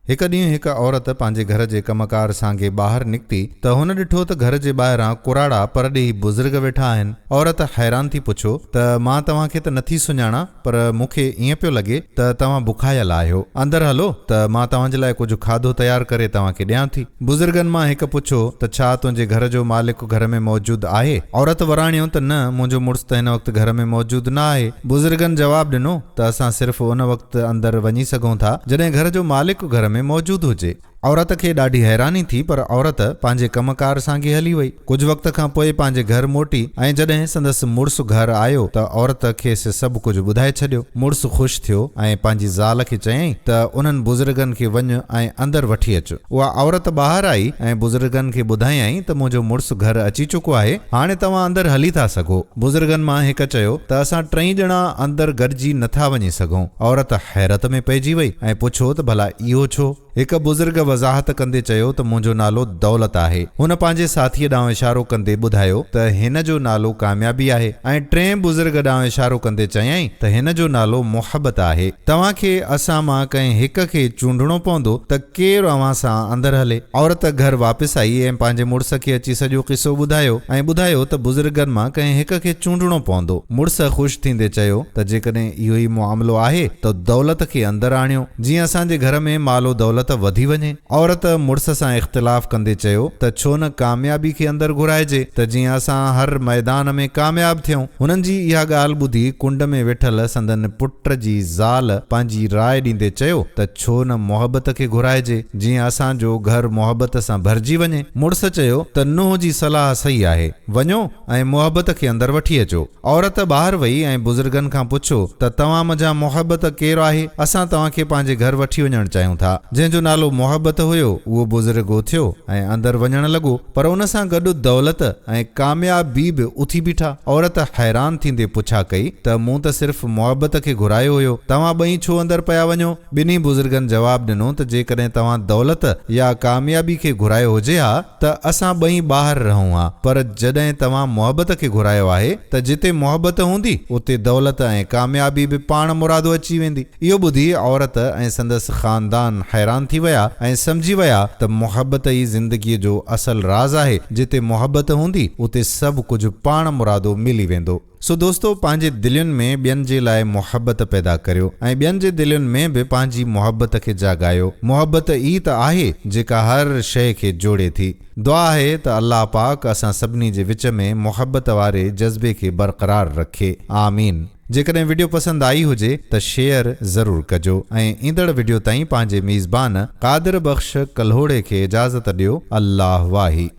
हिक ॾींहुं हिक औरत पंहिंजे घर जे कमकार सांगे ॿाहिरि निकिती त हुन ॾिठो त घर जे ॿाहिरां कुराड़ा परॾेही बुज़ुर्ग वेठा आहिनि। औरत हैरान थी पुछो त मां तव्हांखे त नथी सुञाणा, पर मूंखे ईअं पियो लॻे त तव्हां बुखायल आहियो। अंदरि हलो त मां तव्हांजे लाइ कुझु खाधो तयारु करे तव्हांखे ॾियां थी। बुज़ुर्गनि मां हिकु पुछो त छा तुंहिंजे घर जो मालिक घर में मौजूदु आहे? औरत वराणियो त न, मुंहिंजो मुड़ुसु त हिन वक़्तु घर में मौजूदु न आहे। बुज़ुर्गनि जवाबु ॾिनो त असां सिर्फ़ु उन वक़्तु अंदरि वञी सघूं था जॾहिं घर जो मालिक घर में मौजूदु हुजे। औरत खे ॾाढी हैरानी थी, पर औरत पंहिंजे कमकार सांगे हली वई। कुझु वक़्त खां पोइ पंहिंजे घर मोटी ऐं जॾहिं संदसि मुड़ुसु घर आयो त औरत खेसि सभु कुझु ॿुधाए छॾियो। मुड़ुसु ख़ुशि थियो ऐं पंहिंजी ज़ाल खे चयईं त उन्हनि बुज़ुर्गनि खे वञ ऐं अंदरि वठी अचु। उहा औरत ॿाहिरि आई ऐं बुज़ुर्गनि खे ॿुधायईं त मुंहिंजो मुड़ुसु घर अची चुको आहे, हाणे तव्हां अंदरि हली था सघो। बुज़ुर्गनि मां हिकु चयो त असां टई ॼणा अंदरि गॾिजी नथा वञी सघूं। औरत हैरत में पइजी वई ऐं पुछो त भला इहो छो? हिकु बुज़ुर्ग वज़ाहत कंदे चयो त मुंहिंजो नालो दौलत आहे। हुन पंहिंजे साथीअ ॾांहुं इशारो कंदे ॿुधायो त हिन जो नालो कामयाबी आहे ऐं टें बुज़ुर्ग ॾांहुं इशारो कंदे चयईं त हिन जो नालो मुहबत आहे। तव्हांखे असां मां कंहिं हिक खे चूंडणो पवंदो त केरु अव्हां सां अंदरि हले। औरत घर वापसि आई ऐं पंहिंजे मुड़ुस खे अची सॼो किस्सो ॿुधायो ऐं ॿुधायो त बुज़ुर्गनि मां कंहिं हिक खे चूंडणो पवंदो। मुड़ुस ख़ुशि थींदे चयो त जेकॾहिं इहो ई मामिलो आहे त दौलत खे अंदरि आणियो, जीअं असांजे घर में मालो दौलत वधी वञे। औरत मुड़ुस सां इख़्तिलाफ़ कंदे चयो त छो न कामयाबी खे अंदरि घुराइजे त जीअं असां हर मैदान में कामयाब थियूं। हुननि जी इहा ॻाल्हि ॿुधी कुंड में वेठल संदन पुट जी ज़ाल पंहिंजी राय ॾींदे चयो त छो न मुहबत खे घुराइजे, जीअं असांजो घर मुहबत सां भरिजी वञे। मुड़ुस चयो त नुंहुं जी सलाह सही आहे, वञो ऐं मुहबत खे अंदरि वठी अचो। औरत ॿाहिरि वई ऐं बुज़ुर्गनि खां पुछो त तव्हां मुंहिंजा मुहबत केरु आहे? असां तव्हांखे पंहिंजे घर वठी वञणु चाहियूं था। जंहिंजो नालो मुहबत हुयो उहो बुज़ुर्ग उथियो ऐं अंदरि वञण लॻो, पर उन सां गॾु दौलत ऐं कामयाबी बि उथी बीठा। औरत हैरान थींदे पुछा कई त मूं त सिर्फ़ मुहबत खे घुरायो हुयो, तव्हां ॿई छो अंदरि पिया वञो? ॿिन्ही बुज़ुर्गनि जवाबु ॾिनो त जेकॾहिं तव्हां दौलत या कामयाबी खे घुरायो हुजे हा त असां ॿई ॿाहिरि रहूं हा, पर जॾहिं तव्हां मुहबत खे घुरायो आहे त जिते मुहबत हूंदी उते दौलत ऐं कामयाबी बि पाण मुरादो अची वेंदी। इहो ॿुधी औरत ऐं संदसि ख़ानदान हैरान थी विया ऐं सम्झी विया त मुहबत ई ज़िंदगीअ जो असल राज़ आहे। जिते मुहबत हूंदी उते सभु कुझु पाण मुरादो मिली वेंदो। सो दोस्तो, पंहिंजे दिलयुनि में ॿियनि जे लाइ मुहबत पैदा करियो ऐं ॿियनि जे दिलयुनि में बि पंहिंजी मुहबत खे जाॻायो। मुहबत ई त आहे जेका हर शइ खे जोड़े थी। दुआ आहे त अल्लाह पाक असां सभिनी जे विच में मुहबत वारे जज़्बे खे बरक़रार रखे। आमीन। जेकॾहिं वीडियो पसंदि आई हुजे त शेयर ज़रूरु कजो ऐं ईंदड़ वीडियो ताईं पंहिंजे मेज़बान क़ादिर बख़्श कल्होड़े खे इजाज़त ॾियो। अल्लाह वाही।